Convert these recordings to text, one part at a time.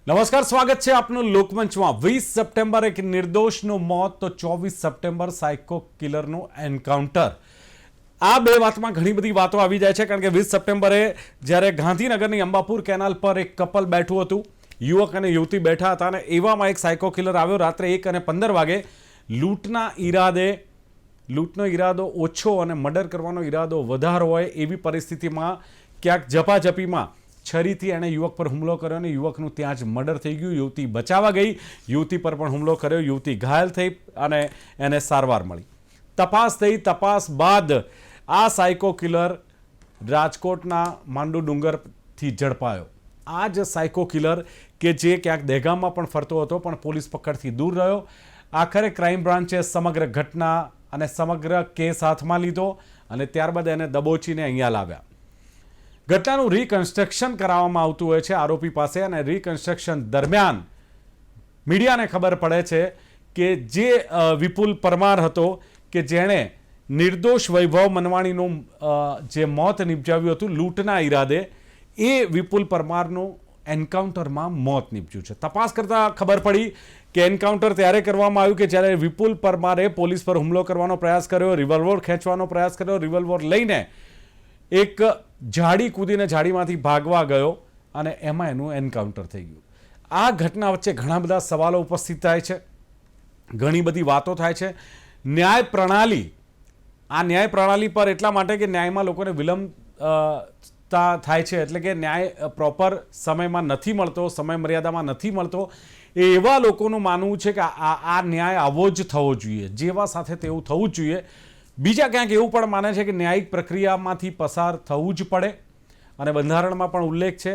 નમસ્કાર, સ્વાગત છે આપનું લોકમંચમાં। 20 સપ્ટેમ્બર એક નિર્દોષનું મોત તો 24 સપ્ટેમ્બર સાયકો કિલરનું એન્કાઉન્ટર। આ બે વાતમાં ઘણી બધી વાતો આવી જાય છે, કારણ કે 20 સપ્ટેમ્બરે જ્યારે ગાંધીનગરની અંબાપુર કેનાલ પર એક કપલ બેઠું હતું, યુવક અને યુવતી બેઠા હતા, અને એવામાં એક સાયકો કિલર આવ્યો રાત્રે 1:15 વાગે લૂંટનો ઈરાદો ઓછો અને મર્ડર કરવાનો ઈરાદો વધારે હોય એવી પરિસ્થિતિમાં ક્યાંક ઝપાઝપીમાં છરીથી એણે યુવક પર હુમલો કર્યો અને યુવકનું ત્યાં જ મર્ડર થઈ ગયું। યુવતી બચાવવા ગઈ, યુવતી પર પણ હુમલો કર્યો, યુવતી ઘાયલ થઈ અને એને સારવાર મળી। તપાસ થઈ, તપાસ બાદ આ સાયકો કિલર રાજકોટના માંડુ ડુંગરથી ઝડપાયો। આ જ સાયકો કિલર કે જે ક્યાંક દહેગામમાં પણ ફરતો હતો પણ પોલીસ પકડથી દૂર રહ્યો। આખરે ક્રાઇમ બ્રાન્ચે સમગ્ર ઘટના અને સમગ્ર કેસ હાથમાં લીધો અને ત્યારબાદ એને દબોચીને અહીંયા લાવ્યા। ઘટનાનું રિકન્સ્ટ્રક્શન કરાવવામાં આવતું હોય છે આરોપી પાસે, અને રિકન્સ્ટ્રક્શન દરમિયાન મીડિયાને ખબર પડે છે કે જે વિપુલ પરમાર હતો કે જેણે નિર્દોષ વૈભવ મનવાણીનું જે મોત નિપજાવ્યું હતું લૂંટના ઈરાદે, એ વિપુલ પરમારનું એન્કાઉન્ટરમાં મોત નીપજ્યું છે। તપાસ કરતાં ખબર પડી કે એન્કાઉન્ટર ત્યારે કરવામાં આવ્યું કે જ્યારે વિપુલ પરમારે પોલીસ પર હુમલો કરવાનો પ્રયાસ કર્યો, રિવોલ્વર ખેંચવાનો પ્રયાસ કર્યો, રિવોલ્વર લઈને એક ઝાડી કૂદીને ઝાડીમાંથી ભાગવા ગયો અને એમાં એનું એન્કાઉન્ટર થઈ ગયું। આ ઘટના વચ્ચે ઘણા બધા સવાલો ઉપસ્થિત થાય છે, ઘણી બધી વાતો થાય છે। ન્યાય પ્રણાલી પર એટલા માટે કે ન્યાયમાં લોકોને વિલંબ થાય છે, એટલે કે ન્યાય પ્રોપર સમયમાં નથી મળતો, સમય મર્યાદામાં નથી મળતો। એવા લોકોનું માનવું છે કે આ ન્યાય આવો જ થવો જોઈએ, જેવા સાથે તેવું થવું જ જોઈએ। બીજા ક્યાંક એવું પણ માને છે કે ન્યાયિક પ્રક્રિયામાંથી પસાર થવું જ પડે, અને બંધારણમાં પણ ઉલ્લેખ છે,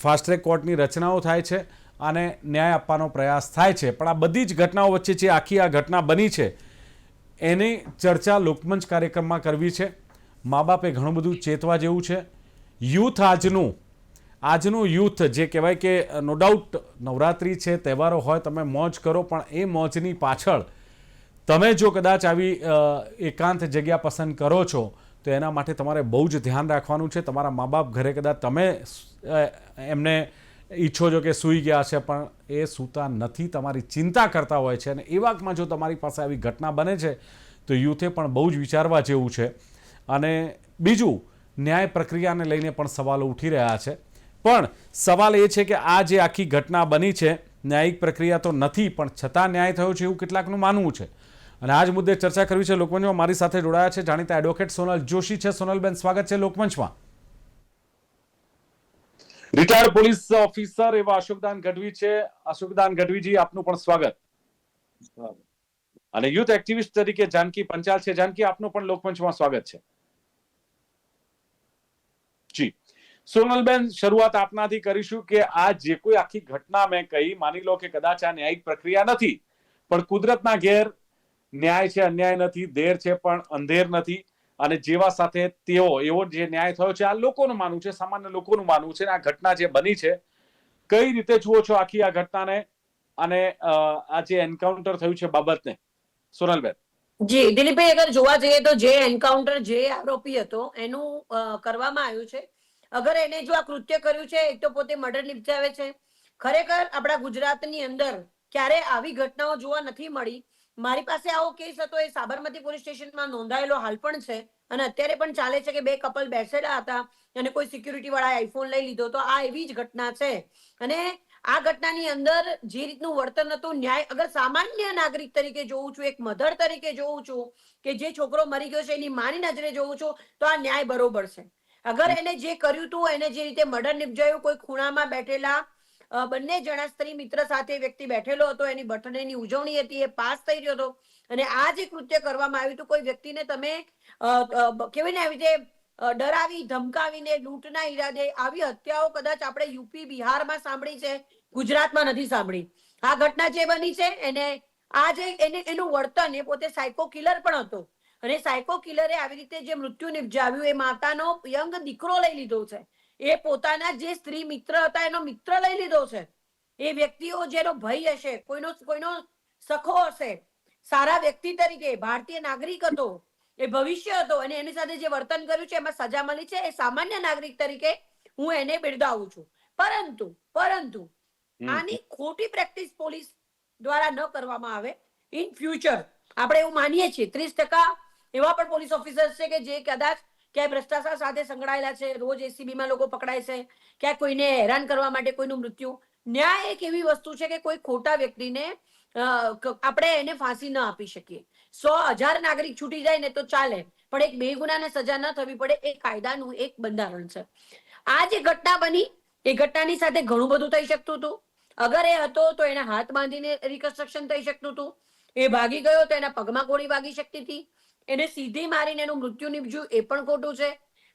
ફાસ્ટ ટ્રેક કોર્ટની રચનાઓ થાય છે અને ન્યાય આપવાનો પ્રયાસ થાય છે। પણ આ બધી જ ઘટનાઓ વચ્ચે જે આખી આ ઘટના બની છે એની ચર્ચા લોકમંચ કાર્યક્રમમાં કરવી છે। મા બાપે ઘણું બધું ચેતવા જેવું છે। યુથ આજનું યુથ જે કહેવાય કે નો ડાઉટ નવરાત્રિ છે, તહેવારો હોય, તમે મોજ કરો, પણ એ મોજની પાછળ તમે જો કદાચ આવી એકાંત જગ્યા પસંદ કરો છો તો એના માટે તમારે બહુ જ ધ્યાન રાખવાનું છે। તમારા મા બાપ ઘરે કદાચ તમે એમને ઈચ્છો છો કે સૂઈ ગયા છે પણ એ સૂતા નથી, તમારી ચિંતા કરતા હોય છે, અને એ વાતમાં જો તમારી પાસે આવી ઘટના બને છે તો યુથે પણ બહુ જ વિચારવા જેવું છે। અને બીજું, ન્યાય પ્રક્રિયાને લઈને પણ સવાલો ઉઠી રહ્યા છે, પણ સવાલ એ છે કે આ જે આખી ઘટના બની છે ન્યાયિક પ્રક્રિયા તો નથી, પણ છતાં ન્યાય થયો છે એવું કેટલાકનું માનવું છે, અને આ જ મુદ્દે ચર્ચા કરવી છે। લોકમંચમાં મારી સાથે જોડાયા છે જાણીતા એડવોકેટ સોનલ જોશી છે। સોનલબેન, સ્વાગત છે લોકમંચમાં। રિટાયર્ડ પોલીસ ઓફિસર એવા અશોકદાન ગઢવી છે। અશોકદાન ગઢવીજી, આપનું પણ સ્વાગત। અને યુથ એક્ટિવિસ્ટ તરીકે જાનકી પંચાલ છે। જાનકી, આપનું પણ લોકમંચમાં સ્વાગત છે જી। સોનલબેન, શરૂઆત આપનાથી કરીશું કે આ જે કોઈ આખી ઘટના મેં કહી, માની લો કે કદાચ આ ન્યાયિક પ્રક્રિયા નથી, પણ કુદરતના ઘેર ન્યાય છે, અન્યાય નથી, દેર છે પણ અંધેર નથી, અને જેવા સાથે એવો જે ન્યાય થયો છે આ લોકોનું માનવું છે, સામાન્ય લોકોનું માનવું છે। આ ઘટના જે બની છે, કઈ રીતે જુઓ છો આખી આ ઘટનાને અને આ જે એન્કાઉન્ટર થયું છે બાબતને, સોનલબેન? જી દિલીપભાઈ, અગર જોવા જઈએ તો જે એન્કાઉન્ટર જે આરોપી હતો એનું કરવામાં આવ્યું છે, અગર એને જો આ કૃત્ય કર્યું છે, એક તો પોતે મર્ડર નિપજાવે છે। ખરેખર આપણા ગુજરાતની અંદર ક્યારે આવી ઘટનાઓ જોવા નથી મળી। મારી પાસે આવો કેસ હતો, એ સાબરમતી પોલીસ સ્ટેશનમાં નોંધાયેલો હાલ પણ છે, અને અત્યારે પણ ચાલે છે કે બે કપલ બેસેલા હતા અને કોઈ સિક્યુરિટી વાળાએ આઈફોન લઈ લીધો, તો આ એવી જ ઘટના છે। અને આ ઘટનાની અંદર જે રીતનું વર્તન હતું, ન્યાય અગર સામાન્ય નાગરિક તરીકે જોઉં છું, એક મધર તરીકે જોઉં છું કે જે છોકરો મરી ગયો છે એની માની નજરે જોઉં છું, તો આ ન્યાય બરોબર છે। અગર એને જે કર્યું હતું, એને જે રીતે મર્ડર નિપજાયું, કોઈ ખૂણામાં બેઠેલા બંને જણા સ્ત્રી મિત્ર સાથે વ્યક્તિ બેઠેલો હતો, એની બર્થડેની ઉજવણી હતી, એ પાસ થઈ રહ્યો હતો, અને આ જે કૃત્ય કરવામાં આવ્યું હતું, કોઈ વ્યક્તિને તમે કેવાય ને આવી રીતે ડરાવી ધમકાવીને લૂંટના ઈરાદે આવી હત્યાઓ કદાચ આપણે યુપી બિહારમાં સાંભળી છે, ગુજરાતમાં નથી સાંભળી। આ ઘટના જે બની છે એને આ જે એનું વર્તન, એ પોતે સાયકો કિલર પણ હતો, અને સાયકો કિલરે આવી રીતે જે મૃત્યુ નિપજાવ્યું, એ માતાનો યંગ દીકરો લઈ લીધો છે, એ પોતાના જે સ્ત્રી મિત્ર હતા એનો મિત્ર લઈ લીધો છે। એ વ્યક્તિઓ જેનો ભય હશે, કોઈનો સખો હશે, સારા વ્યક્તિ તરીકે ભારતીય નાગરિક હતો, એ ભવિષ્ય હતો, અને એની સાથે જે વર્તન કર્યું છે એમાં સજા મળી છે, એ સામાન્ય નાગરિક તરીકે હું એને બિરદાવું છું। પરંતુ આની ખોટી પ્રેક્ટિસ પોલીસ દ્વારા ન કરવામાં આવે ઇન ફ્યુચર. આપણે એવું માનીએ છીએ 30% એવા પણ પોલીસ ઓફિસર્સ છે કે જે કદાચ ક્યાંય ભ્રષ્ટાચાર સાથે સંકળાયેલા છે, રોજ એસીબીમાં લોકો પકડાય છે, ક્યાંક કોઈને હેરાન કરવા માટે કોઈનું મૃત્યુ. ન્યાય એક એવી વસ્તુ છે કે કોઈ ખોટા વ્યક્તિને આપણે એને ફાંસી ન આપી શકીએ. 100,000 નાગરિક છૂટી જાય ને તો ચાલે, પણ એક બેગુનાને સજા ન થવી પડે એ કાયદાનું એક બંધારણ છે. આ જે ઘટના બની એ ઘટનાની સાથે ઘણું બધું થઈ શકતું હતું. અગર એ હતો તો એને હાથ બાંધીને રિકન્સ્ટ્રક્શન થઈ શકતું હતું. એ ભાગી ગયો તો એના પગમાં ગોળી વાગી શકતી હતી. એને સીધી મારીને એનું મૃત્યુ નીપજ્યું એ પણ ખોટું છે.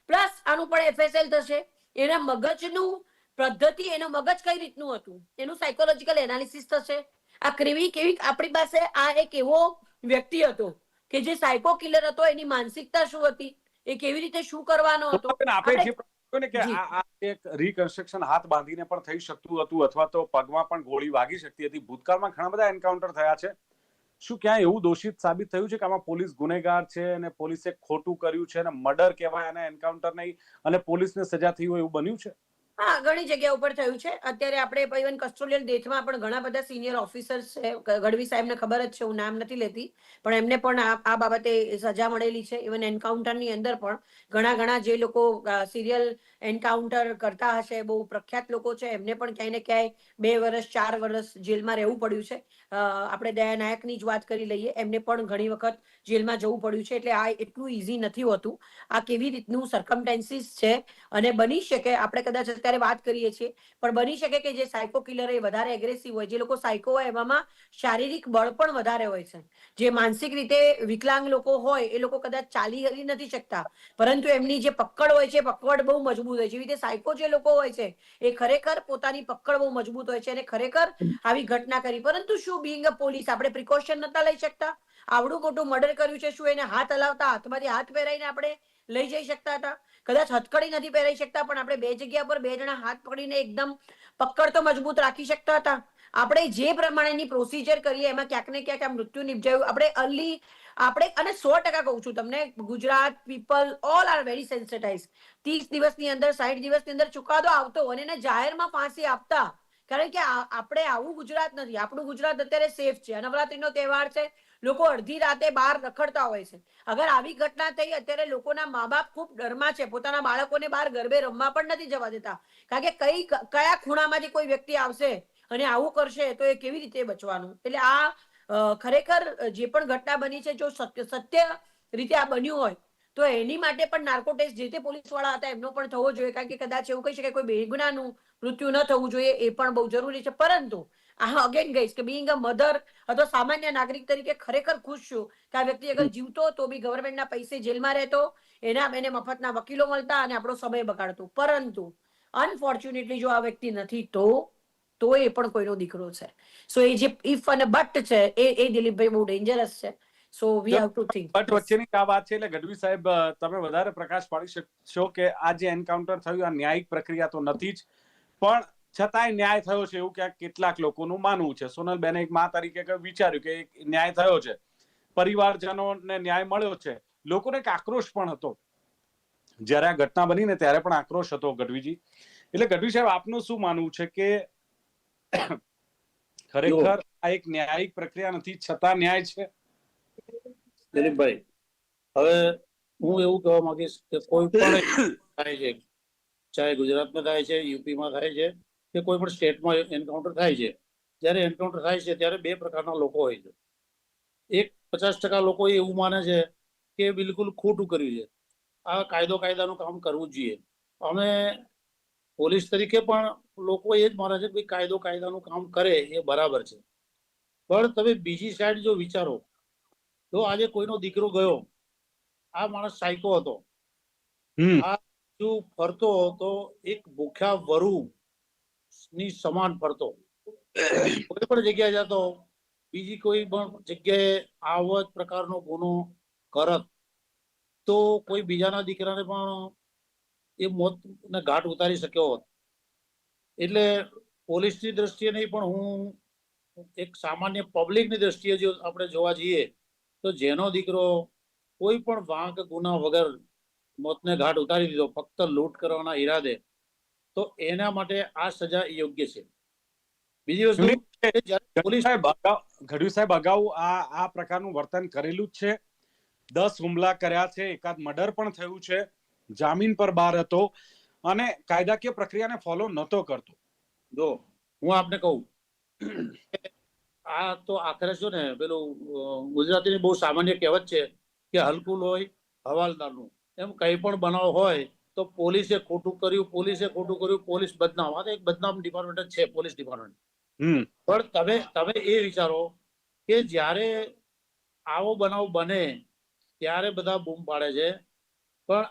પ્લસ આનું પણ એફએસએલ થશે. એના મગજનું પદ્ધતિ, એનું મગજ કઈ રીતનું હતું એનું સાયકોલોજીકલ એનાલિસિસ થશે. આ કેવી આપણી પાસે આ એક એવો વ્યક્તિ હતો કે જે સાયકો કિલર હતો, એની માનસિકતા શું હતી, એ કેવી રીતે શું કરવાનો હતો. આપણે જે કહ્યું ને કે જી. આ એક રિકન્સ્ટ્રક્શન હાથ બાંધીને પણ થઈ શકતું હતું અથવા તો પગમાં પણ ગોળી વાગી શકતી હતી. ભૂતકાળમાં ઘણા બધા એન્કાઉન્ટર થયા છે. શું ક્યાંય એવું દોષિત સાબિત થયું છે કે આમાં પોલીસ ગુનેગાર છે અને પોલીસે ખોટું કર્યું છે અને મર્ડર કહેવાય અને એન્કાઉન્ટર નહીં અને પોલીસને સજા થઈ હોય એવું બન્યું છે? હા, ઘણી જગ્યા ઉપર થયું છે. અત્યારે આપણે ઇવન કસ્ટોડિયલ ડેથમાં પણ ઘણા બધા સિનિયર ઓફિસર્સ છે. ગઢવી સાહેબને ખબર જ છે, હું નામ નથી લેતી, પણ એમને પણ આ બાબતે સજા મળેલી છે. ઇવન એન્કાઉન્ટરની અંદર પણ ઘણા જે લોકો સિરિયલ એન્કાઉન્ટર કરતા હશે, બહુ પ્રખ્યાત લોકો છે, એમને પણ ક્યાંય ને ક્યાંય 2 વર્ષ 4 વર્ષ જેલમાં રહેવું પડ્યું છે. આપણે દયા નાયકની જ વાત કરી લઈએ, એમને પણ ઘણી વખત જેલમાં જવું પડ્યું છે. એટલે આ એટલું ઈઝી નથી હોતું. આ કેવી રીતનું સર્કમટેન્સીસ છે અને બની શકે આપણે કદાચ અત્યારે વાત કરીએ છીએ, પણ બની શકે કે જે સાયકો કિલર એ વધારે એગ્રેસિવ હોય, જે લોકો સાયકો હોય એવામાં શારીરિક બળ પણ વધારે હોય છે. જે માનસિક રીતે વિકલાંગ લોકો હોય એ લોકો કદાચ ચાલી હલી નથી શકતા, પરંતુ એમની જે પકડ હોય છે, પકડ બહુ મજબૂત હોય છે. જેવી રીતે સાયકો જે લોકો હોય છે એ ખરેખર પોતાની પકડ બહુ મજબૂત હોય છે અને ખરેખર આવી ઘટના કરી. પરંતુ શું બિંગ અ પોલીસ આપણે પ્રિકોશન નતા લઈ શકતા? આવડું મોટું મર્ડર કર્યું છે, શું એને હાથ હલાવતા હાથમાંથી હાથ પહેરાઈને આપણે લઈ જઈ શકતા હતા? કદાચ હથકડી નથી પહેરાઈ શકતા, પણ આપણે 2 જગ્યા પર 2 જણા હાથ પકડીને એકદમ પકડ તો મજબૂત રાખી શકતા હતા. આપણે જે પ્રમાણેની પ્રોસિજર કરીએ એમાં ક્યાંક ને ક્યાંક આ મૃત્યુ નિપજાયું. આપણે અને 100% કહું છું તમને, Gujarat people all are very sensitise. 30 દિવસની અંદર, 60 દિવસની અંદર ચુકાદો આવતો અને એને જાહેરમાં ફાંસી આપતા. કારણ કે આપણે આવું ગુજરાત નથી. આપણું ગુજરાત અત્યારે સેફ છે. નવરાત્રીનો તહેવાર છે, લોકો અડધી રાતે બહાર રખડતા હોય છે. અગર આવી ઘટના થઈ, અત્યારે લોકોના મા બાપ ખૂબ ડરમાં છે, પોતાના બાળકોને બહાર ગરબે રમવા પણ નથી જવા દેતા. કારણ કે કયા ખૂણામાંથી કોઈ વ્યક્તિ આવશે અને આવું કરશે તો એ કેવી રીતે બચવાનું. એટલે આ ખરેખર જે પણ ઘટના બની છે, જો સત્ય રીતે આ બન્યું હોય તો એની માટે પણ નાર્કો ટેસ્ટ જે તે પોલીસ વાળા હતા એમનો પણ થવો જોઈએ. કારણ કે કદાચ એવું કહી શકાય કોઈ બેગુનાનું મૃત્યુ ન થવું જોઈએ, એ પણ બહુ જરૂરી છે. પરંતુ આ અગેન ગઈશ કે બિંગ અ મધર અથવા સામાન્ય નાગરિક તરીકે ખરેખર ખુશ છું કે આ વ્યક્તિ અગર જીવતો તો બી ગવર્મેન્ટના પૈસે જેલમાં રહેતો, એને મફતના વકીલો મળતા અને આપણો સમય બગાડતો. પરંતુ અનફોર્ચ્યુનેટલી જો આ વ્યક્તિ નથી તો એ પણ કોઈનો દીકરો છે. સો એ જે ઇફ અને બટ છે એ દિલીપભાઈ બહુ ડેન્જરસ છે. So we have to think. But વચ્ચેની આ વાત છે એટલે ગઢવી સાહેબ તમે વધારે પ્રકાશ પાડી શકશો કે આ જે એન્કાઉન્ટર થયું આ ન્યાયિક પ્રક્રિયા તો નથી જ, પણ છતાંય ન્યાય થયો છે એવું ક્યાંક કેટલાક લોકોનું માનવું છે. સોનલબેને એક મા તરીકે વિચાર્યું કે ન્યાય થયો છે, પરિવારજનોને ન્યાય મળ્યો છે. લોકોને એક આક્રોશ પણ હતો જ્યારે આ ઘટના બની ને ત્યારે પણ આક્રોશ હતો ગઢવીજી. એટલે ગઢવી સાહેબ આપનું શું માનવું છે કે ખરેખર આ એક ન્યાયિક પ્રક્રિયા નથી છતાં ન્યાય છે? દિલીપભાઈ, હવે હું એવું કહેવા માંગીશ કે કોઈ પણ થાય છે, ચાહે ગુજરાતમાં થાય છે, યુપીમાં થાય છે કે કોઈ પણ સ્ટેટમાં એન્કાઉન્ટર થાય છે, જ્યારે એન્કાઉન્ટર થાય છે ત્યારે 2 પ્રકારના લોકો હોય છે. એક 50% લોકો એવું માને છે કે બિલકુલ ખોટું કર્યું છે, આ કાયદાનું કામ કરવું જ જોઈએ. અમે પોલીસ તરીકે પણ લોકો એ જ માને છે કે કાયદાનું કામ કરે એ બરાબર છે. પણ તમે બીજી સાઈડ જો વિચારો તો આજે કોઈનો દીકરો ગયો, આ માણસ સાયકો હતો, આ જો ફરતો તો એક ભૂખ્યા વરુ ની સમાન ફરતો, કોઈ પણ જગ્યાએ જતો, બીજી કોઈ પણ જગ્યાએ આવા જ પ્રકારનો ગુનો કરત તો કોઈ બીજાના દીકરાને પણ એ મોતને ઘાટ ઉતારી શક્યો હોત. એટલે પોલીસની દ્રષ્ટિએ નહીં, પણ હું એક સામાન્ય પબ્લિકની દ્રષ્ટિએ જો આપણે જોવા જઈએ તો જેનો દીકરો કોઈ પણ વાંક ગુના વગર મોતને ઘાટ ઉતારી દીધો ફક્ત લૂંટ કરવાના ઈરાદે, તો એના માટે આ સજા યોગ્ય છે. બીજી વસ્તુ કે જ્યારે પોલીસ ગઢવી સાહેબ અગાઉ આ પ્રકારનું વર્તન કરેલું જ છે. 10 હુમલા કર્યા છે, એકાદ મર્ડર પણ થયું છે, જામીન પર બહાર હતો અને કાયદાકીય પ્રક્રિયાને ફોલો નહોતો કરતો. જો હું આપને કહું, આ તો આખરે શું ને પેલું ગુજરાતીની બહુ સામાન્ય કહેવત છે કે હલકું લોહી હવાલદારનું. એમ કંઈ પણ બનાવ હોય તો પોલીસે ખોટું કર્યું, પોલીસ બદનામ. આ તો એક બદનામ ડિપાર્ટમેન્ટ જ છે, પોલીસ ડિપાર્ટમેન્ટ. પણ તમે એ વિચારો કે જ્યારે આવો બનાવ બને ત્યારે બધા બૂમ પાડે છે, પણ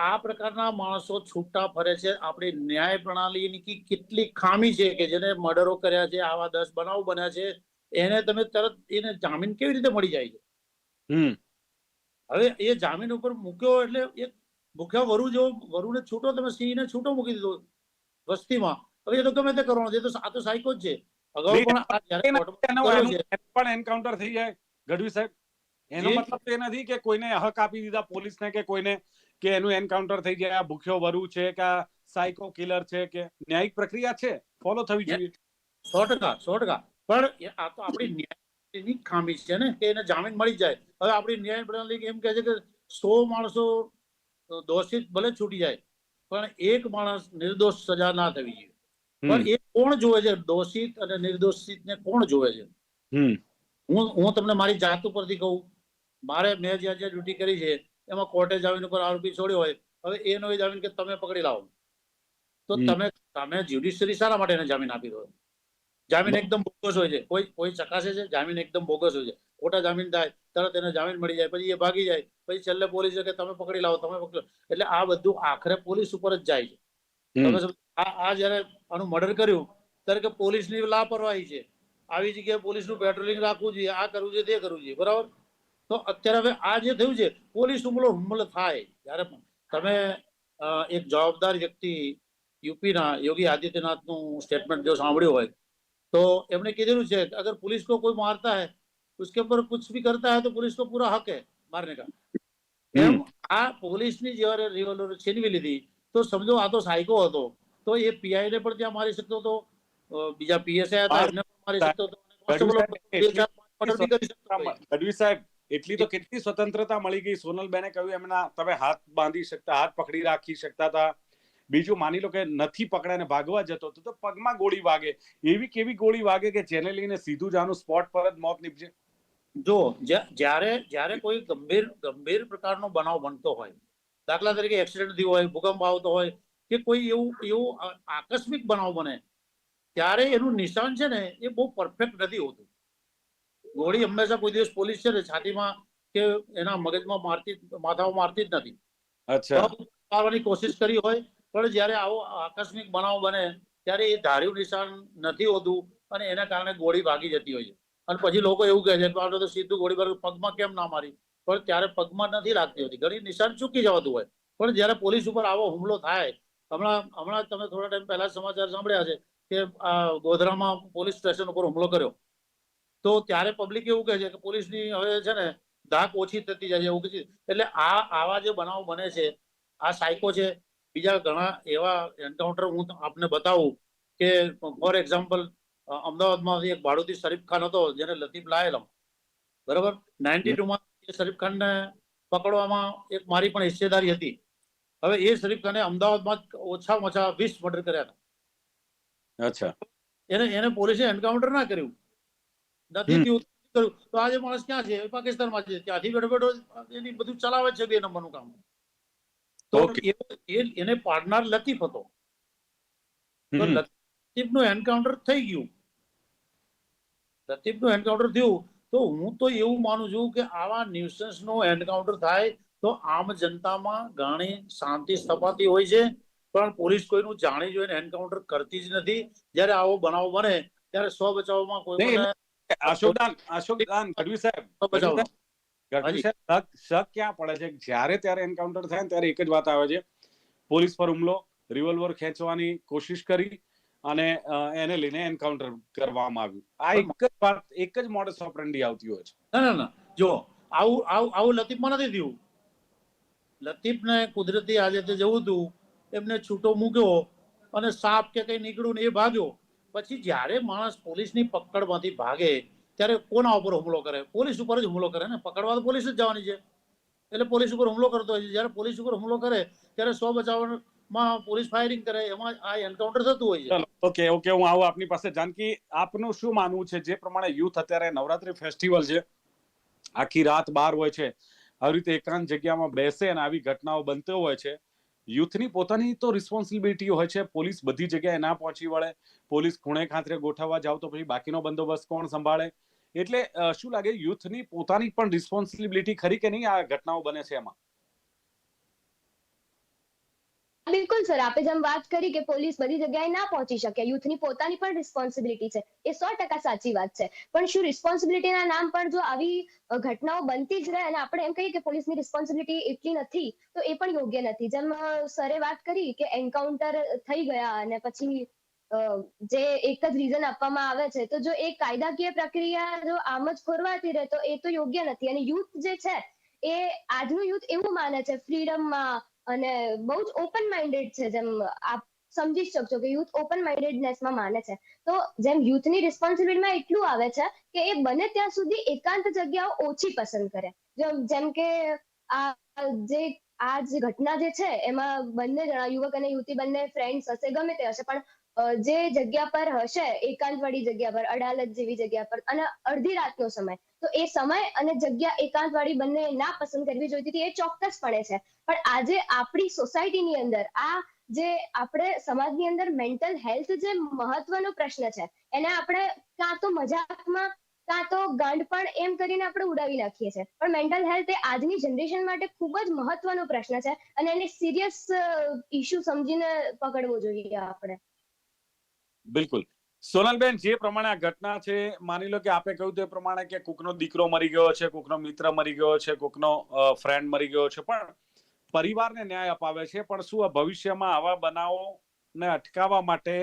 આ પ્રકારના માણસો છૂટા ફરે છે. આપણી ન્યાય પ્રણાલીની કેટલી ખામી છે કે જેને મર્ડરો કર્યા છે, આવા 10 બનાવ બન્યા છે, એને તમે તરત એને જામીન કેવી રીતે મળી જાય છે? હવે એ જામીન ઉપર મૂક્યો એટલે એક ભૂખ્યા વરુને છૂટો, તમે સિંહને છૂટો મૂકી દીધો વસ્તીમાં. હવે એ તો ગમે તે કરવાનો છે, આ તો સાયકો જ છે. અગાઉ પણ એન્કાઉન્ટર થઈ જાય ગઢવી સાહેબ, એનો મતલબ એ નથી કે કોઈને હક આપી દીધા પોલીસને કે કોઈને કે એનું એન્કાઉન્ટર થઈ જાય. આ ભૂખ્યો વરુ છે કે આ સાયકો કિલર છે કે ન્યાયિક પ્રક્રિયા છે, ફોલો થવી જોઈએ. 100%. પણ આ તો આપણી ન્યાયની ખામી છે ને કે એને જામીન મળી જાય. હવે આપણી ન્યાય પ્રણાલી એમ કહે છે કે 100 માણસો દોષિત ભલે છૂટી જાય પણ એક માણસ નિર્દોષ સજા ના થવી જોઈએ. પણ એ કોણ જોવે છે? દોષિત અને નિર્દોષિતને કોણ જોવે છે? હું તમને મારી જાત ઉપરથી કહું, મેં જ્યાં ડ્યુટી કરી છે એમાં કોર્ટે જામીન ઉપર આરોપી છોડ્યો હોય, હવે એનો જામીન કે તમે પકડી લાવો, તો તમે જ્યુડિશિયરી શાના માટે એને જામીન આપી દો? જામીન એકદમ બોગસ હોય છે. કોઈ ચકાસે છે? જામીન એકદમ બોગસ હોય છે. ખોટા જામીન થાય, તરત એને જામીન મળી જાય, પછી એ ભાગી જાય, પછી છેલ્લે પોલીસ કે તમે પકડી લાવો, તમે પકડી. એટલે આ બધું આખરે પોલીસ ઉપર જ જાય છે. તમે આ જયારે આનું મર્ડર કર્યું ત્યારે કે પોલીસની લાપરવાહી છે, આવી જગ્યાએ પોલીસનું પેટ્રોલિંગ રાખવું જોઈએ, આ કરવું જોઈએ, તે કરવું જોઈએ, બરાબર? તો અત્યારે હવે આ જે થયું છે, પોલીસ હુમલો થાય જ્યારે પણ તમે એક જવાબદાર વ્યક્તિ यूपी ना योगी आदित्यनाथ નું સ્ટેટમેન્ટ જો સાંભળ્યું હોય તો એમણે કીધેલું છે કે અગર पुलिस को कोई मारता है उसके ऊपर कुछ भी करता है तो पुलिस को पूरा हक है मारने का. એમ આ પોલીસની જ્યારે રિવોલ્વર છીનવી લીધી તો સમજો આ તો સાયકો હતો, તો એ પીઆઈ ને પણ ત્યાં મારી શકતો હતો, બીજા પીએસઆઈ હતા એમને પણ મારી શકતો હતો. ગઢવી સાહેબ, એટલી તો કેટલી સ્વતંત્રતા મળી ગઈ. સોનલબેને કહ્યું એમના તમે હાથ બાંધી શકતા, હાથ પકડી રાખી શકતા હતા. બીજું માની લો કે નથી પકડાને ભાગવા જતો તો પગમાં ગોળી વાગે. એવી કેવી ગોળી વાગે કે જેને લઈને સીધું જ આનું સ્પોટ પર જ મોત નીપજે? જો જ્યારે કોઈ ગંભીર પ્રકારનો બનાવ બનતો હોય, દાખલા તરીકે એક્સિડન્ટ થયું હોય, ભૂકંપ આવતો હોય કે કોઈ એવું આકસ્મિક બનાવ બને, ત્યારે એનું નિશાન છે ને એ બહુ પરફેક્ટ નથી હોતું. ગોળી હંમેશા કોઈ દિવસ પોલીસ છે ને છાતીમાં કે એના મગજમાં માથામાં મારતી જ નથી. મારવાની કોશિશ કરી હોય, પણ જ્યારે આવો આકસ્મિક બનાવ બને ત્યારે એ ધાર્યું નિશાન નથી હોતું અને એના કારણે ગોળી ભાગી જતી હોય છે. અને પછી લોકો એવું કહે છે કે આપણે તો સીધું ગોળી પગમાં કેમ ના મારી? પણ ત્યારે પગમાં નથી લાગતી હોતી, ઘણી નિશાન ચૂકી જવાતું હોય. પણ જ્યારે પોલીસ ઉપર આવો હુમલો થાય, હમણાં તમે થોડા ટાઈમ પહેલા સમાચાર સાંભળ્યા છે કે ગોધરામાં પોલીસ સ્ટેશન ઉપર હુમલો કર્યો, તો ત્યારે પબ્લિક એવું કહે છે કે પોલીસની હવે છે ને ધાક ઓછી થતી જાય છે એવું કહે. એટલે આવા જે બનાવ બને છે આ સાયકો છે. બીજા ઘણા એવા એન્કાઉન્ટર હું આપને બતાવું કે ફોર એક્ઝામ્પલ અમદાવાદમાં એક ભાડુતી શરીફ ખાન હતો જેને લતીફ લાયેલો, બરાબર? 92માં શરીફ ખાનને પકડવામાં એક મારી પણ હિસ્સેદારી હતી. હવે એ શરીફ ખાને અમદાવાદમાં ઓછામાં ઓછા 20 મર્ડર કર્યા હતા. એને પોલીસે એન્કાઉન્ટર ના કર્યું, નથી થયું, તો આજે માણસ ક્યાં છે? પાકિસ્તાનમાં છે. ત્યાંથી બેઠો બેઠો એની બધું ચલાવે છે 2 નંબરનું કામ. તો એને પાડનાર લતીફ હતો, તો લતીફનું એન્કાઉન્ટર થઈ ગયું. લતીફનું એન્કાઉન્ટર થયું તો હું તો એવું માનું છું કે આવા ન્યુસન્સનું એન્કાઉન્ટર થાય તો આમ જનતામાં ઘણી શાંતિ સ્થપાતી હોય છે, પણ પોલીસ કોઈનું જાણી જોઈને એન્કાઉન્ટર કરતી જ નથી. જ્યારે આવો બનાવ બને ત્યારે સ્વ બચાવમાં કોઈ અશોકદાન ગઢવી સાહેબ શક ક્યાં પડે છે? જ્યારે ત્યારે એન્કાઉન્ટર થાય ત્યારે એક જ વાત આવે છે, પોલીસ પર હુમલો, રિવોલ્વર ખેંચવાની કોશિશ કરી અને એને લઈને એન્કાઉન્ટર કરવામાં આવ્યું. આ એક જ મોડસ ઓપરેન્ડી આવતી હોય છે. ના જો આવું લતીફમાં નથી થયું. લતીફને કુદરતી આજે જવું હતું, એમને છૂટો મૂક્યો અને સાપ કે કઈ નીકળ્યું ને એ ભાગ્યો. પછી જ્યારે માણસ પોલીસની પકડમાંથી ભાગે ત્યારે કોના ઉપર હુમલો કરે? પોલીસ ઉપર જ હુમલો કરે ને. પકડવા તો પોલીસ જ જવાની છે, એટલે પોલીસ ઉપર હુમલો કરતો હોય છે. જ્યારે પોલીસ ઉપર હુમલો કરે ત્યારે સ્વ બચાવમાં પોલીસ ફાયરિંગ કરે, એમાં આ એન્કાઉન્ટર થતું હોય છે. ચલો ઓકે ઓકે, હું આવું આપની પાસે. જાનકી, આપનું શું માનવું છે? જે પ્રમાણે યુથ અત્યારે નવરાત્રી ફેસ્ટિવલ છે, આખી રાત બહાર હોય છે, આવી રીતે એકાંત જગ્યામાં બેસે અને આવી ઘટનાઓ બનતી હોય છે, યુથની પોતાની તો રિસ્પોન્સિબિલિટી હોય છે. પોલીસ બધી જગ્યાએ ના પહોંચી વળે, પોલીસ ખૂણે ખાતરે ગોઠવવા જાવ તો પછી બાકીનો બંદોબસ્ત કોણ સંભાળે? એટલે શું લાગે, યુથની પોતાની પણ રિસ્પોન્સિબિલિટી ખરી કે નહીં આ ઘટનાઓ બને છે એમાં? બિલકુલ સર, આપે જેમ વાત કરી કે પોલીસ બધી જગ્યાએ ના પહોંચી શકે, યુથની પોતાની પણ રિસ્પોન્સિબિલિટી છે, એ 100% સાચી વાત છે. પણ શું રિસ્પોન્સિબિલિટીના નામ પર જો આવી ઘટનાઓ બનતી જ રહે અને આપણે એમ કહીએ કે પોલીસની રિસ્પોન્સિબિલિટી એટલી નથી, તો એ પણ યોગ્ય નથી. જેમ સરે વાત કરી કે એન્કાઉન્ટર થઈ ગયા અને પછી જે એક જ રીઝન આપવામાં આવે છે, તો જો એ કાયદાકીય પ્રક્રિયા જો આમ જ ખોરવાતી રહે તો એ તો યોગ્ય નથી. અને યુથ જે છે એ આજનું યુથ એવું માને છે ફ્રીડમમાં અને બહુ જ ઓપન માઇન્ડેડ છે. જેમ આપ સમજી શકશો કે યુથ ઓપન માઇન્ડેડનેસમાં માને છે. તો જેમ યુથની રિસ્પોન્સિબિલિટીમાં એટલું આવે છે કે એ બને ત્યાં સુધી એકાંત જગ્યાઓ ઓછી પસંદ કરે. જેમ કે આ જે ઘટના જે છે એમાં બંને જણા, યુવક અને યુવતી, બંને ફ્રેન્ડ્સ હશે, ગમે તે હશે, પણ જે જગ્યા પર હશે, એકાંતવાળી જગ્યા પર, અડાલજ જેવી જગ્યા પર, અને અડધી રાતનો સમય, તો એ સમય અને જગ્યા એકાંતવાળી બંને ના પસંદ કરવી જોઈતી હતી, એ ચોક્કસપણે છે. પણ આજે આપણી સોસાયટીની અંદર આ જે આપણે સમાજની અંદર મેન્ટલ હેલ્થ જે મહત્વનો પ્રશ્ન છે, એને આપણે કાં તો મજાકમાં કાં તો ગાંડ પણ એમ કરીને આપણે ઉડાવી નાખીએ છીએ. પણ મેન્ટલ હેલ્થ એ આજની જનરેશન માટે ખૂબ જ મહત્વનો પ્રશ્ન છે અને એને સિરિયસ ઇશ્યુ સમજીને પકડવો જોઈએ આપણે. બિલકુલ. સોનલબેન, જે પ્રમાણે આ ઘટના છે, માની લો કે આપે કહ્યું તે પ્રમાણે કે કોકનો દીકરો મરી ગયો છે, કોકનો મિત્ર મરી ગયો છે, કોકનો ફ્રેન્ડ મરી ગયો છે, પણ પરિવારને ન્યાય અપાવે છે. પણ શું આ ભવિષ્યમાં આવા બનાવોને અટકાવવા માટે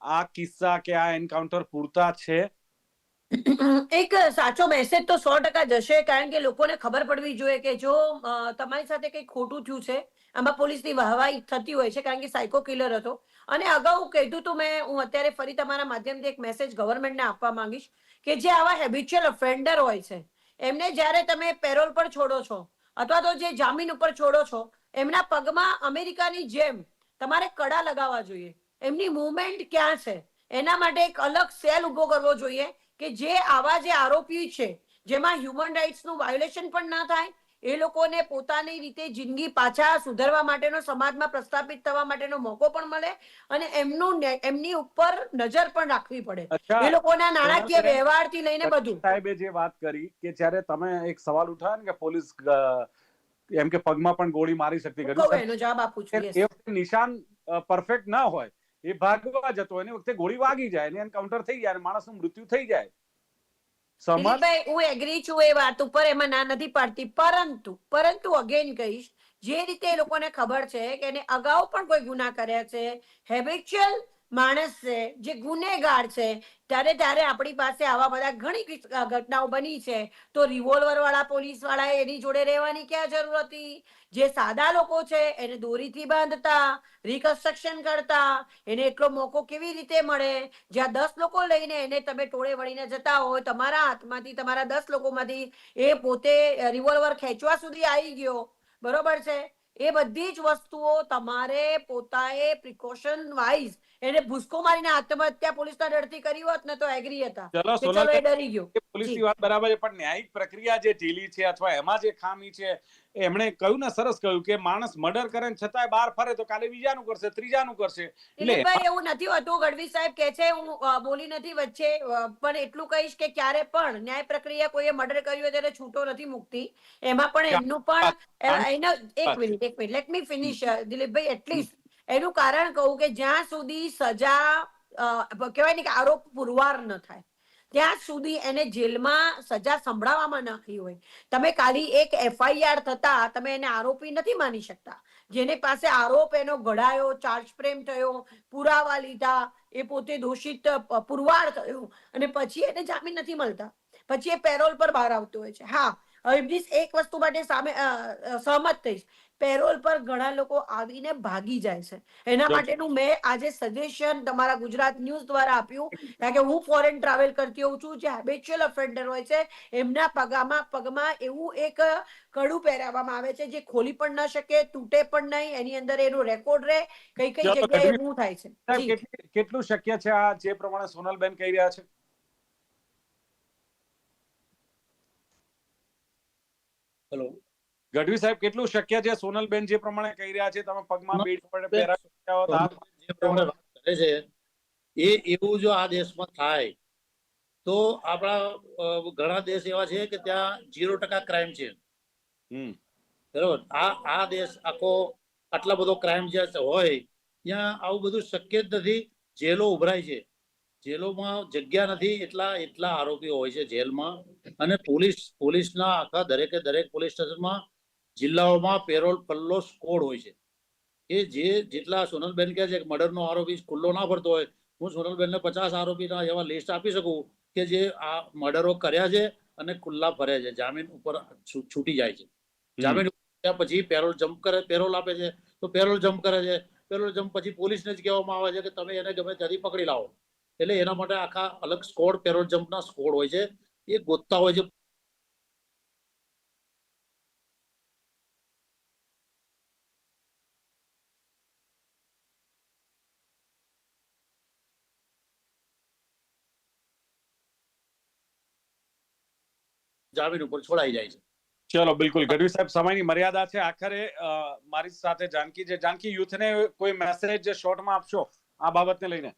આ કિસ્સા કે આ એન્કાઉન્ટર પૂરતા છે? એક સાચો મેસેજ તો 100% જશે, કારણ કે લોકોને ખબર પડવી જોઈએ કે જો તમારી સાથે કંઈક ખોટું થયું છે, આમાં પોલીસની વાહવાહી થતી હોય છે, કારણ કે સાયકો કિલર હતો. અને અગાઉ કીધું તું મેં, હું અત્યારે ફરી તમારા માધ્યમથી એક મેસેજ ગવર્મેન્ટને આપવા માંગીશ કે જે આવા હેબિચ્યુઅલ ઓફેન્ડર હોય છે, એમને જ્યારે તમે પેરોલ પર છોડો છો અથવા તો જે જામીન ઉપર છોડો છો, એમના પગમાં અમેરિકાની જેમ તમારે કડા લગાવવા જોઈએ. એમની મુવમેન્ટ ક્યાં છે એના માટે એક અલગ સેલ ઉભો કરવો જોઈએ કે જે આવા જે આરોપી છે, જેમાં હ્યુમન રાઇટ્સનું વાયોલેશન પણ ના થાય, એ લોકોને પોતાની રીતે જિંદગી પાછા સુધારવા માટેનો, સમાજમાં પ્રસ્થાપિત થવા માટેનો મોકો પણ મળે અને એમની ઉપર નજર પણ રાખવી પડે, એ લોકોના નાણાકીય વ્યવહારથી લઈને બધું. સાહેબે જે વાત કરી કે જ્યારે તમે એક સવાલ ઉઠાવ્યો ને કે પોલીસ એમ કે પગમાં પણ ગોળી મારી શકતી કરી, એનો જવાબ આપું છું. એ વખતે નિશાન પરફેક્ટ ના હોય, એ ભાગવા જતો હોય, એ વખતે ગોળી વાગી જાય ને એન્કાઉન્ટર થઈ જાય અને માણસનું મૃત્યુ થઈ જાય. દિલીપભાઈ, હું એગ્રી છું એ વાત ઉપર, એમાં ના નથી પાડતી, પરંતુ અગેન કહીશ, જે રીતે એ લોકોને ખબર છે કે એને અગાઉ પણ કોઈ ગુના કર્યા છે, હેબિચ્યુઅલ માણસ છે, જે ગુનેગાર છે, ત્યારે આપણી પાસે આવા બધા ઘણી ઘટનાઓ બની છે, તો રિવોલ્વર વાળા પોલીસ વાળા એની જોડે રહેવાની ક્યાં જરૂર હતી? જે સાદા લોકો છે એને દોરીથી બાંધતા, રિકન્સ્ટ્રક્શન કરતા, એને એટલો મોકો કેવી રીતે મળે? જ્યાં 10 લોકો લઈને એને તમે ટોળે વળીને જતા હોય, તમારા હાથમાંથી, તમારા 10 લોકોમાંથી એ પોતે રિવોલ્વર ખેંચવા સુધી આવી ગયો, બરોબર છે? એ બધી જ વસ્તુઓ તમારે પોતાએ પ્રિકોશન વાઇઝ એને ભૂસકો મારીને આત્મહત્યા પોલીસના ડરથી કરી હોત ને તો એગ્રી હતા કે ચલો એ ડરી ગયો. પોલીસની વાત બરાબર છે, પણ ન્યાયિક પ્રક્રિયા જે ઢીલી છે અથવા એમાં જે ખામી છે, એમણે કહ્યું ને, સરસ કહ્યું કે માણસ મર્ડર કરે ને છતાંય બહાર ફરે તો કાલે બીજાનું કરશે, ત્રીજાનું કરશે. દિલીપભાઈ, એવું નથી હોતું. ગઢવી સાહેબ કહે છે, હું બોલી નથી વચ્ચે, પણ એટલું કહીશ કે ક્યારે પણ ન્યાય પ્રક્રિયા કોઈએ મર્ડર કર્યું હોય ત્યારે છૂટો નથી મૂકતી. એમાં પણ એમનું પણ એક મિનિટ લેટ મી ફિનિશ દિલીપભાઈ. એટલીસ્ટ એનું કારણ કહું કે જ્યાં સુધી સજા કહેવાય ને કે આરોપ પુરવાર ન થાય ત્યાં સુધી એને જેલમાં સજા સંભળાવવામાં નાખી હોય. તમે ખાલી એક FIR થતા તમે એને આરોપી નથી માની શકતા. જેની પાસે આરોપ એનો ઘડાયો, ચાર્જ ફ્રેમ થયો, પુરાવા લીધા, એ પોતે દોષિત પુરવાર થયો અને પછી એને જામીન નથી મળતા, પછી એ પેરોલ પર બહાર આવતો હોય છે. હા, હવે એક વસ્તુ માટે સહમત થઈશ, પેરોલ પર ઘણા લોકો આવીને ભાગી જાય છે. એના જી. માટેનું મેં આજે સજેશન તમારા ગુજરાત ન્યૂઝ દ્વારા આપ્યું, કારણ કે હું ફોરેન ટ્રાવેલ કરતી હોઉં છું. જે હેબિચ્યુઅલ ઓફેન્ડર હોય છે એમના પગમાં એવું એક કડું પહેરાવવામાં આવે છે જે ખોલી પણ ન શકે, તૂટે પણ નહીં, એની અંદર એનું રેકોર્ડ રહે કઈ કઈ ચાલો, જગ્યાએ ગઢવી શું થાય છે. સાહેબ, જી કેટલું શક્ય છે આ જે પ્રમાણે સોનલબેન કહી રહ્યા છે? હેલો, ગઢવી સાહેબ, કેટલું શક્ય છે સોનલબેન જે પ્રમાણે કહી રહ્યા છે? તમે પગમાં બેલ્ટ પહેરાવ્યા હોત, હાથ જે પ્રમાણે વાત કરે છે એ એવું જો આ દેશમાં થાય તો આપણા ઘણા દેશ એવા છે કે ત્યાં 0% ક્રાઇમ છે. હમ બરોબર. આ દેશ આખો આટલા બધો ક્રાઇમ જે હોય ત્યાં આવું બધું શક્ય જ નથી. જેલો ઉભરાય છે, જેલોમાં જગ્યા નથી, એટલા આરોપીઓ હોય છે જેલમાં. અને પોલીસના આખા દરેક પોલીસ સ્ટેશનમાં જિલ્લાઓમાં પેરોલ પલ્લો સ્કોડ હોય છે. એ જેટલા સોનલબેન કહે છે કે મર્ડરનો આરોપી ખુલ્લો ના ફરતો હોય, હું સોનલબેનને 50 આરોપીના એવા લિસ્ટ આપી શકું કે જે આ મર્ડરો કર્યા છે અને ખુલ્લા ફરે છે, જામીન ઉપર છૂટી જાય છે. જામીન પછી પેરોલ જમ્પ કરે, પેરોલ આપે છે તો પેરોલ જમ્પ કરે છે. પેરોલ જમ્પ પછી પોલીસને જ કહેવામાં આવે છે કે તમે એને ગમે ત્યાંથી પકડી લાવો. એટલે એના માટે આખા અલગ સ્કોડ, પેરોલ જમ્પના સ્કોડ હોય છે, એ ગોતતા હોય છે. જામીન ઉપર છોડાઈ જાય છે. ચલો, બિલકુલ ગઢવી સાહેબ, સમયની મર્યાદા છે. આખરે મારી સાથે જાનકી છે. જાનકી, યુથને કોઈ મેસેજ શોર્ટમાં આપશો આ બાબતને લઈને?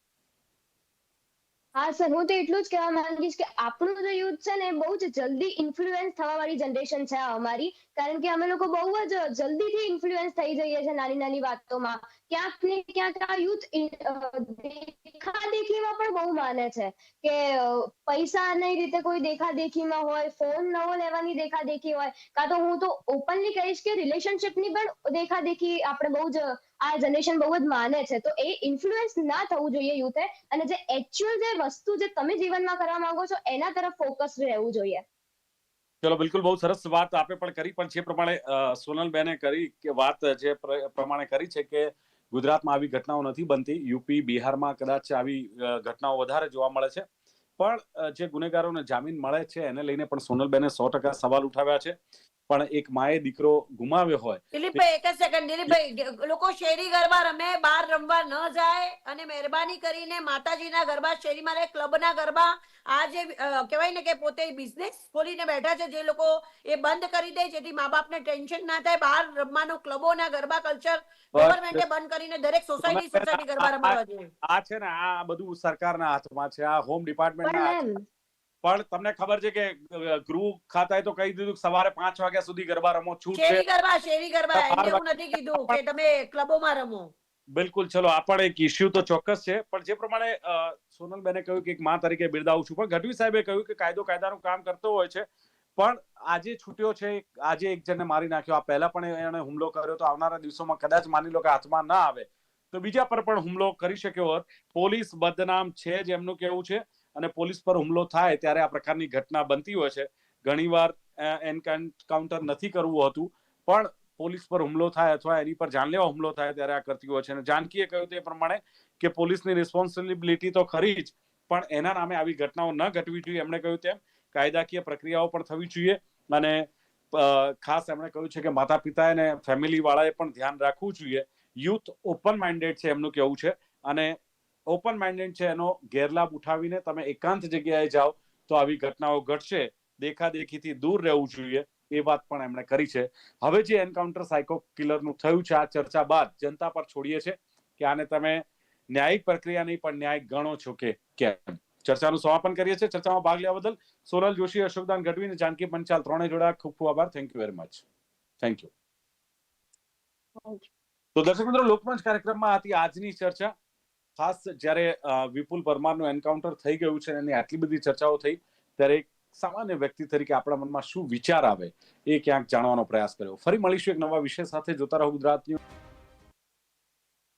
હા સર, હું તો એટલું જ કહેવા માંગીશ કે આપણું જે યુથ છે ને એ બહુ જ જલ્દી ઇન્ફ્લુઅન્સ થવા વાળી જનરેશન છે અમારી. કારણ કે અમે લોકો બહુ જ જલ્દીથી ઇન્ફ્લુઅન્સ થઈ જઈએ છીએ નાની નાની વાતોમાં. ક્યાંક ને ક્યાંક આ યુથ દેખાદેખીમાં પણ બહુ માને છે કે પૈસાની રીતે કોઈ દેખાદેખીમાં હોય, ફોન નવો લેવાની દેખાદેખી હોય, કાં તો હું તો ઓપનલી કહીશ કે રિલેશનશિપની પણ દેખાદેખી આપણે બહુ જ આ જનરેશન બહુ જ માને છે. તો એ ઇન્ફ્લુઅન્સ ના થવું જોઈએ યુથે, અને જે એકચ્યુઅલ જે વસ્તુ જે તમે જીવનમાં કરવા માંગો છો એના તરફ ફોકસ રહેવું જોઈએ. ચલો, બિલકુલ, બહુ સરસ વાત આપે પણ કરી. પણ જે પ્રમાણે સોનલબેને કરી કે વાત જે પ્રમાણે કરી છે કે ગુજરાતમાં આવી ઘટનાઓ નથી બનતી, યુપી બિહારમાં કદાચ આવી ઘટનાઓ વધારે જોવા મળે છે. પણ જે ગુનેગારોને જામીન મળે છે એને લઈને પણ સોનલબેને 100% સવાલ ઉઠાવ્યા છે. પણ એક માએ દીકરો ગુમાવ્યો હોય. દિલીપભાઈ, એક જ સેકન્ડ. દિલીપભાઈ, લોકો શેરી ગરબા રમે, બહાર રમવા ન જાય, અને મહેરબાની કરીને માતાજીના ગરબા શેરીમાં રહે, ક્લબના ગરબા, આ જે કહેવાય ને કે પોતે બિઝનેસ ખોલીને બેઠા છે જે લોકો, એ બંધ કરી દે જેથી મા બાપને ટેન્શન ના થાય. બહાર રમવાનું, ક્લબોના ગરબા કલ્ચર ગવર્મેન્ટે બંધ કરીને દરેક સોસાયટી ગરબા રમાડવા જોઈએ. આ છે ને, આ બધું સરકારના હાથમાં છે, આ હોમ ડિપાર્ટમેન્ટના પણ હાથમાં. મેમ, પણ તમને ખબર છે કે ગૃહ ખાતાએ તો કહી દીધું સવારે 5 વાગ્યા સુધી ગરબા રમો, છૂટ છે. શેરી ગરબા, એમને એવું નથી કીધું કે તમે ક્લબોમાં રમો. બિલકુલ. ચલો, આ પણ એક ઇસ્યુ તો ચોક્કસ છે. પણ જે પ્રમાણે સોનલબેને કહ્યું કે એક માં તરીકે બિરદાવું છું, પણ ગઢવી સાહેબે કહ્યું કે કાયદો કાયદાનું કામ કરતો હોય છે. પણ આજે છૂટ્યો છે, આજે એક જણને મારી નાખ્યો, આ પહેલા પણ એને હુમલો કર્યો, તો આવનારા દિવસોમાં કદાચ માની લો કે હાથમાં ના આવે તો બીજા પર પણ હુમલો કરી શક્યો હોત. પોલીસ બદનામ છે જ એમનું કહેવું છે. અને પોલીસ પર હુમલો થાય ત્યારે આ પ્રકારની ઘટના બનતી હોય છે. ઘણીવાર એન્કાઉન્ટર નથી કરવું હોતું, પણ પોલીસ પર હુમલો થાય અથવા એની પર જાનલેવા હુમલો થાય ત્યારે આ કરતી હોય છે. અને જાનકીએ કહ્યું તે પ્રમાણે કે પોલીસની રિસ્પોન્સિબિલિટી તો ખરી જ, પણ એના નામે આવી ઘટનાઓ ન ઘટવી જોઈએ. એમણે કહ્યું તેમ કાયદાકીય પ્રક્રિયાઓ પણ થવી જોઈએ. અને ખાસ એમણે કહ્યું છે કે માતા પિતા અને ફેમિલી વાળાએ પણ ધ્યાન રાખવું જોઈએ. યુથ ઓપન માઇન્ડેડ છે એમનું કહેવું છે. અને ઓપન માઇન્ડેડ છે એનો ગેરલાભ ઉઠાવીને તમે એકાંત જગ્યાએ જાઓ તો આવી ઘટનાઓ ઘટશે. દેખાદેખીથી દૂર રહેવું જોઈએ, એ વાત પણ એમણે કરી છે. હવે જે એન્કાઉન્ટર સાયકો કિલરનું થયું છે, આ ચર્ચા બાદ જનતા પર છોડીએ છે કે આને તમે ન્યાયિક પ્રક્રિયા નહીં પણ ન્યાય ગણો છો કે કેમ. ચર્ચાનું સમાપન કરીએ છીએ. ચર્ચામાં ભાગ લેવા બદલ સોનલ જોશી, અશોકદાન ગઢવી અને જાનકી પંચાલ ત્રણેય જોડા ખૂબ ખૂબ આભાર. Thank you very much. Thank you. તો દર્શક મિત્રો, લોકમંચ કાર્યક્રમમાં હતી આજની ચર્ચા. ખાસ જ્યારે વિપુલ પરમારનું એન્કાઉન્ટર થઈ ગયું છે અને આટલી બધી ચર્ચાઓ થઈ ત્યારે એક સામાન્ય વ્યક્તિ તરીકે આપણા મનમાં શું વિચાર આવે એ ક્યાંક જાણવાનો પ્રયાસ કર્યો. ફરી મળીશું એક નવા વિષય સાથે. જોતા રહો ગુજરાત ન્યૂઝ.